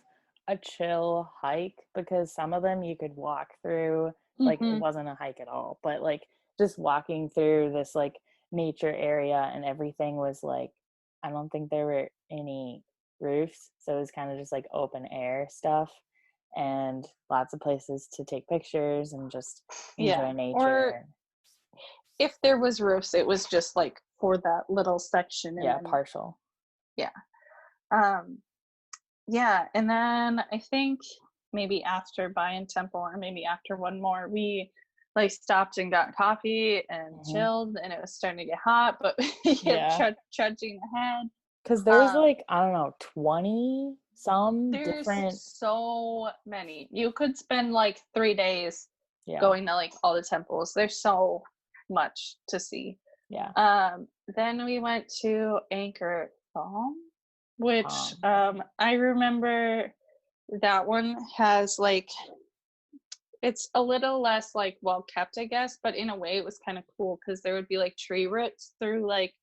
a chill hike because some of them you could walk through, like it Hmm. wasn't a hike at all, but like just walking through this like nature area and everything was like, I don't think there were any roofs, so it was kind of just like open air stuff and lots of places to take pictures and just Yeah. enjoy Or nature. if there was roofs, it was just like for that little section, and Yeah, then partial. yeah. Um, yeah, and then I think maybe after Bayan Temple, or maybe after one more, we like stopped and got coffee and Hmm. chilled, and it was starting to get hot, but we kept Yeah. trudging ahead. Because there's Um, like, I don't know, 20 some there's different. so many. You could spend like 3 days Yeah. going to like all the temples. There's so much to see. Yeah. Then we went to Angkor Wat, which Okay. I remember that one has like, it's a little less like well kept, I guess, but in a way it was kind of cool because there would be like tree roots through like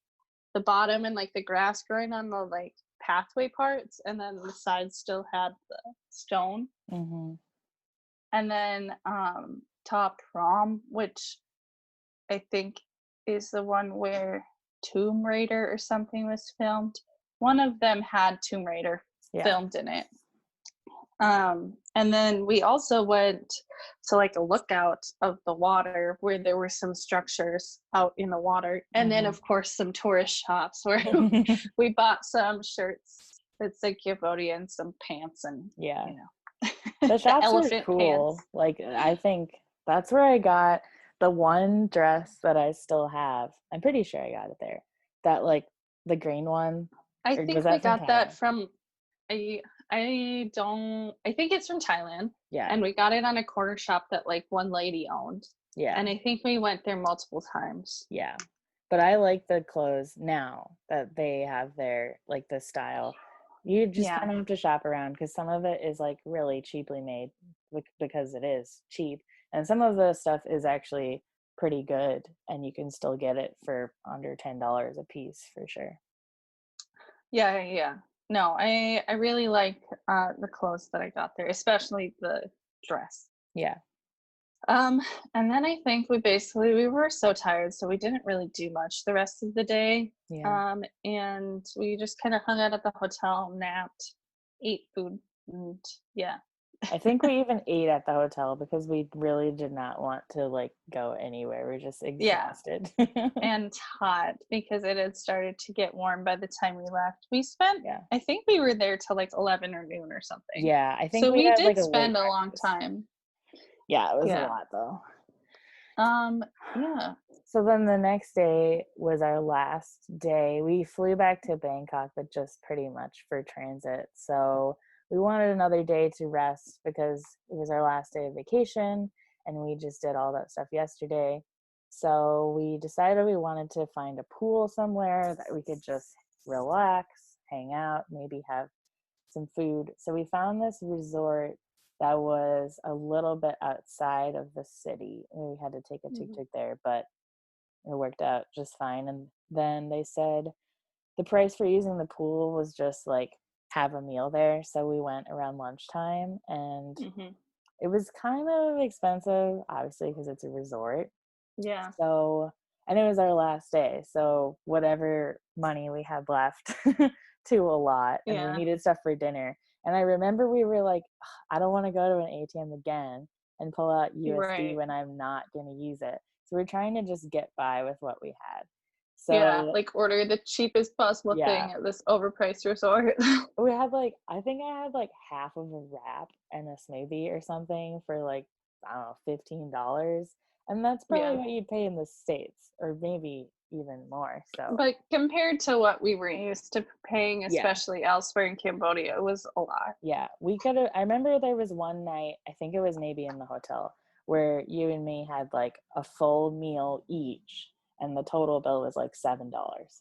the bottom and like the grass growing on the like pathway parts, and then the sides still had the stone. Mm-hmm. And then Top Prom, which I think is the one where Tomb Raider or something was filmed. One of them had Tomb Raider Yeah. filmed in it. And then we also went to like a lookout of the water where there were some structures out in the water. And then, of course, some tourist shops where we bought some shirts that said Cambodia and some pants and, Yeah. you know, The the shops are elephant cool. pants. Like, I think that's where I got the one dress that I still have. I'm pretty sure I got it there. That, like, the green one. I Or was think we that from got that Thailand? from I think it's from Thailand, Yeah. and we got it on a corner shop that like one lady owned. Yeah. And I think we went there multiple times. Yeah. But I like the clothes now that they have there, like the style. You just kind of have to shop around because some of it is like really cheaply made because it is cheap. And some of the stuff is actually pretty good and you can still get it for under $10 a piece for sure. Yeah. No, I really like the clothes that I got there, especially the dress. Yeah. Um, and then I think we were so tired, so we didn't really do much the rest of the day. Yeah. And we just kind of hung out at the hotel, napped, ate food, and yeah. I think we even ate at the hotel because we really did not want to like go anywhere. We're just exhausted. And hot because it had started to get warm by the time we left. We spent, Yeah. I think we were there till like 11 or noon or something. Yeah, I think So we we had did like a late spend a long breakfast. time. Yeah, it was a lot though. Yeah. So then the next day was our last day. We flew back to Bangkok, but just pretty much for transit. So we wanted another day to rest because it was our last day of vacation and we just did all that stuff yesterday. So we decided we wanted to find a pool somewhere that we could just relax, hang out, maybe have some food. So we found this resort that was a little bit outside of the city. We had to take a tuk-tuk there, but it worked out just fine. And then they said the price for using the pool was just like have a meal there. So we went around lunchtime and it was kind of expensive, obviously, because it's a resort. Yeah. So, and it was our last day. So whatever money we had left to a lot, and we needed stuff for dinner. And I remember we were like, I don't want to go to an ATM again and pull out USD when I'm not going to use it. So we're trying to just get by with what we had. So like order the cheapest possible thing at this overpriced resort. we had like, I think I had like half of a wrap and a smoothie or something for like, I don't know, $15. And that's probably what you'd pay in the States, or maybe even more. So, but compared to what we were used to paying, especially elsewhere in Cambodia, it was a lot. Yeah, we could have. I remember there was one night, I think it was maybe in the hotel, where you and me had like a full meal each, and the total bill was like $7.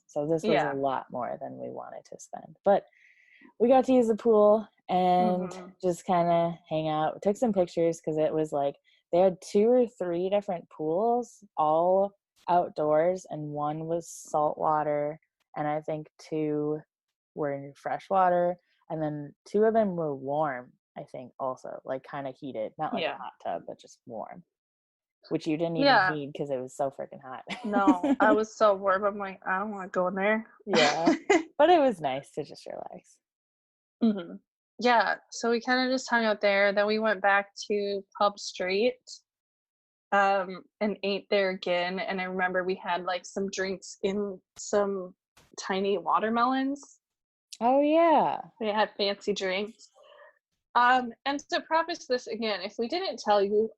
So this was a lot more than we wanted to spend. But we got to use the pool and just kind of hang out. We took some pictures because it was like they had 2 or 3 different pools, all outdoors, and one was saltwater, and I think 2 were in freshwater, and then 2 of them were warm, I think, also, like kind of heated, not like a hot tub, but just warm, which you didn't even need because it was so freaking hot. No, I was so warm. I'm like, I don't want to go in there. Yeah, but it was nice to just relax. Yeah, so we kind of just hung out there. Then we went back to Pub Street and ate there again. And I remember we had like some drinks in some tiny watermelons. Oh yeah, we had fancy drinks. And to preface this again, if we didn't tell you,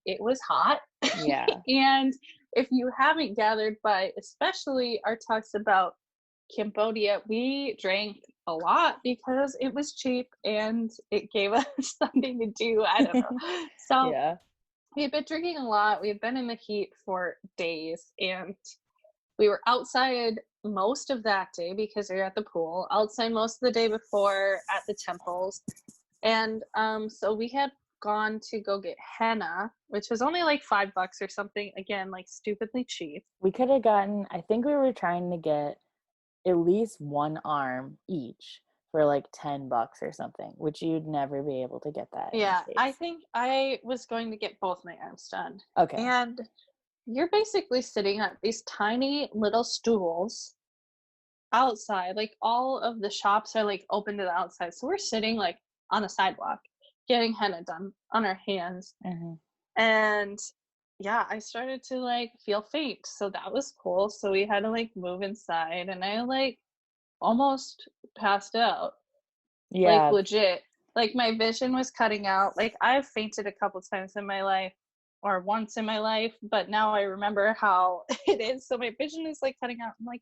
it was hot. Yeah. And if you haven't gathered by especially our talks about Cambodia, we drank a lot because it was cheap and it gave us something to do. I don't know. So we had been drinking a lot. We had been in the heat for days, and we were outside most of that day because we were at the pool, outside most of the day before at the temples. And so we had gone to go get henna, which was only like $5 or something. Again, like stupidly cheap. We could have gotten, I think we were trying to get at least one arm each for like $10 or something, which you'd never be able to get that in the Yeah, I States. think I was going to get both my arms done. Okay. And you're basically sitting at these tiny little stools outside. Like all of the shops are like open to the outside. So we're sitting like on the sidewalk getting henna done on our hands. Mm-hmm. And yeah, I started to like feel faint. So that was cool. So we had to like move inside and I like almost passed out. Like Yeah. legit. Like my vision was cutting out. Like I've fainted a couple times in my life or once in my life, but now I remember how it is. So my vision is like cutting out. I'm like,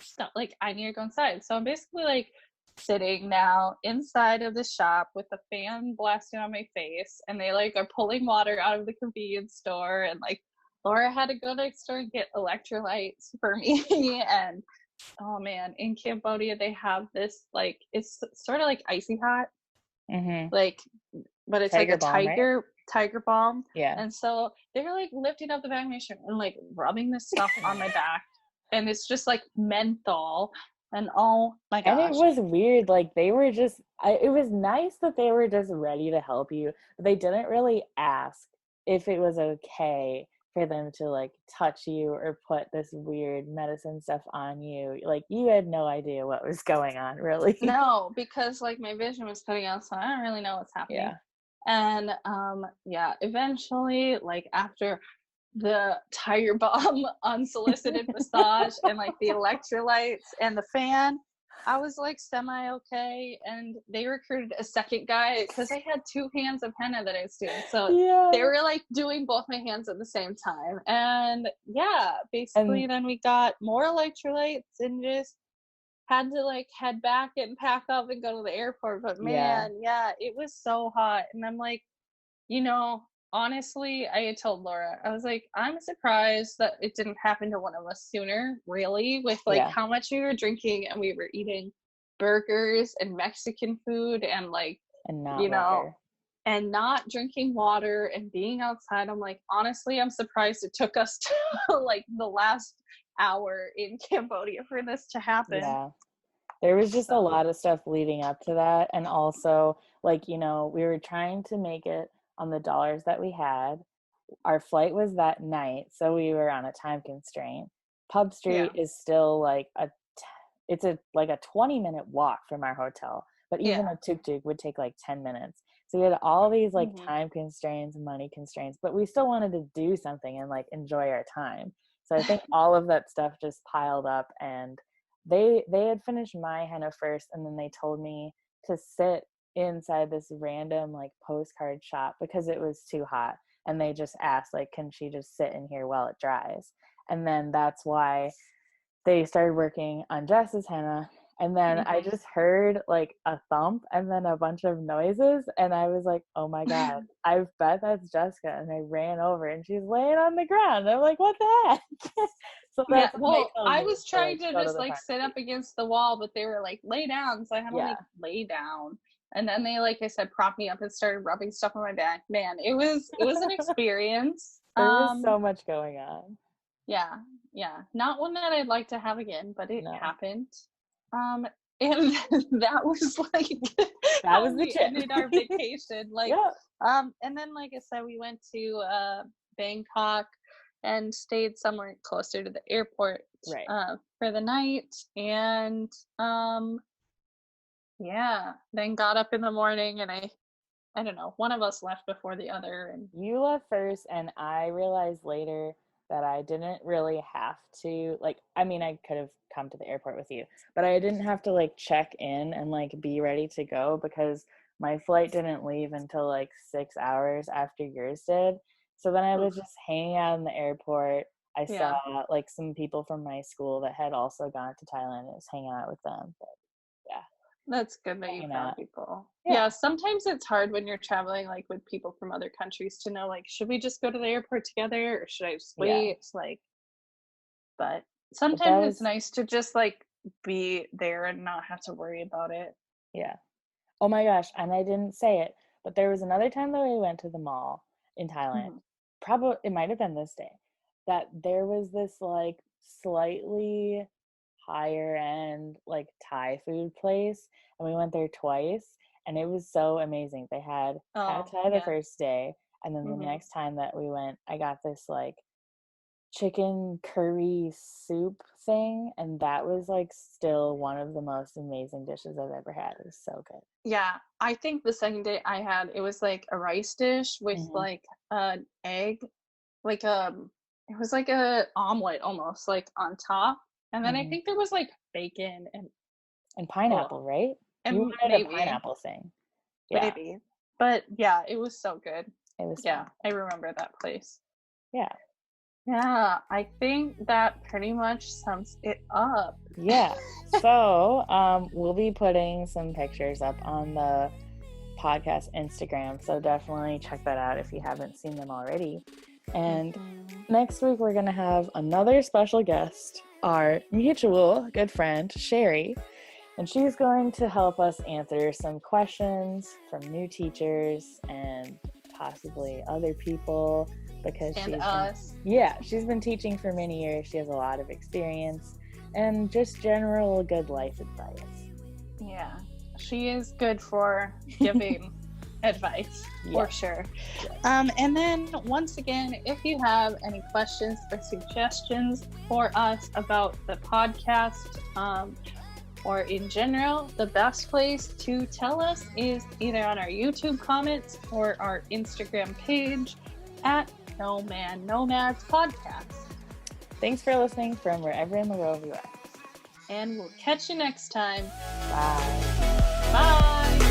stop, like I need to go inside. So I'm basically like sitting now inside of the shop with the fan blasting on my face and they like are pulling water out of the convenience store and like Laura had to go next door and get electrolytes for me. And oh man, in Cambodia they have this like it's sort of like icy hot, Mm-hmm. like, but it's Tiger like a balm, right? tiger balm. Yeah. And so they're like lifting up the back of my shirt and like rubbing this stuff on my back, and it's just like menthol. And oh my And it gosh, was weird, like they were just it was nice that they were just ready to help you, but they didn't really ask if it was okay for them to like touch you or put this weird medicine stuff on you. Like you had no idea what was going on, really. no, because like my vision was cutting out, so I don't really know what's happening. Yeah. And yeah, eventually, like after the tiger balm unsolicited massage and like the electrolytes and the fan, I was like semi okay. And they recruited a second guy because I had two hands of henna that I was doing, so Yeah. they were like doing both my hands at the same time. And yeah, basically And then we got more electrolytes and just had to like head back and pack up and go to the airport. But yeah. man, yeah, it was so hot. And I'm like, you know, honestly, I had told Laura, I was like, I'm surprised that it didn't happen to one of us sooner, really, with like Yeah. how much we were drinking and we were eating burgers and Mexican food and like, And not you know, water. and not drinking water and being outside. I'm like, honestly, I'm surprised it took us to like the last hour in Cambodia for this to happen. Yeah. There was just a So lot of stuff leading up to that. And also, like, you know, we were trying to make it on the dollars that we had. Our flight was that night, so we were on a time constraint. Pub yeah, Street is still like it's a like a 20-minute walk from our hotel, but even yeah. a tuk-tuk would take like 10 minutes. So we had all these like Mm-hmm. time constraints, money constraints, but we still wanted to do something and like enjoy our time. So I think all of that stuff just piled up, and they had finished my henna first, and then they told me to sit inside this random like postcard shop because it was too hot, and they just asked like, can she just sit in here while it dries? And then that's why they started working on Jess's henna. And then I Mm-hmm. just heard like a thump and then a bunch of noises, and I was like, oh my god, I bet that's Jessica. And I ran over and she's laying on the ground. I'm like, what the heck? So Yeah, that's when they well, told I me was to like trying to go to just the like sit up pharmacy. against the wall, but they were like, lay down. So I had to Yeah. like lay down. And then they, like I said, propped me up and started rubbing stuff on my back. Man, it was an experience. There was so much going on. Yeah, yeah. Not one that I'd like to have again, but it No. happened. And that was like That how was the we trip. ended our vacation. Like, Yeah. and then like I said, we went to Bangkok and stayed somewhere closer to the airport Right. for the night. And yeah, then got up in the morning and I don't know, one of us left before the other. And You left first, and I realized later that I didn't really have to, like, I mean, I could have come to the airport with you, but I didn't have to like check in and like be ready to go because my flight didn't leave until like 6 hours after yours did. So then I oof, was just hanging out in the airport. I saw yeah. like some people from my school that had also gone to Thailand and was hanging out with them. But yeah, That's good that you hanging found out. people. Yeah. Yeah, sometimes it's hard when you're traveling like with people from other countries to know like, should we just go to the airport together or should I just Yeah. wait? Like, but Sometimes it's nice to just like be there and not have to worry about it. Yeah. Oh my gosh, and I didn't say it, but there was another time that we went to the mall in Thailand. Mhm. Probably it might have been this day, that there was this like slightly higher end like Thai food place, and we went there twice, and it was so amazing. They had pad Oh, Thai the yeah. first day, and then the Mhm. next time that we went, I got this like chicken curry soup thing, and that was like still one of the most amazing dishes I've ever had. It was so good. Yeah, I think the second day I had it was like a rice dish with Hmm. like an egg, like it was like a omelet almost like on top, and then I Hmm. think there was like bacon and And oh, pineapple, right? and You wanted a maybe pineapple thing. Yeah, maybe, but yeah, it was so good. it was Yeah, fun. I remember that place. Yeah. Yeah, I think that pretty much sums it up. Yeah. So, we'll be putting some pictures up on the podcast Instagram. So definitely check that out if you haven't seen them already. And Mhm. next week, we're going to have another special guest, our mutual good friend, Sherry. And she's going to help us answer some questions from new teachers and possibly other people, because And us. she's been teaching for many years. She has a lot of experience and just general good life advice. Yeah, she is good for giving advice for sure. Yes. And then once again, if you have any questions or suggestions for us about the podcast, or in general, the best place to tell us is either on our YouTube comments or our Instagram page at nomannomadspodcast. Thanks for listening from wherever in the world you are. And we'll catch you next time. Bye. Bye.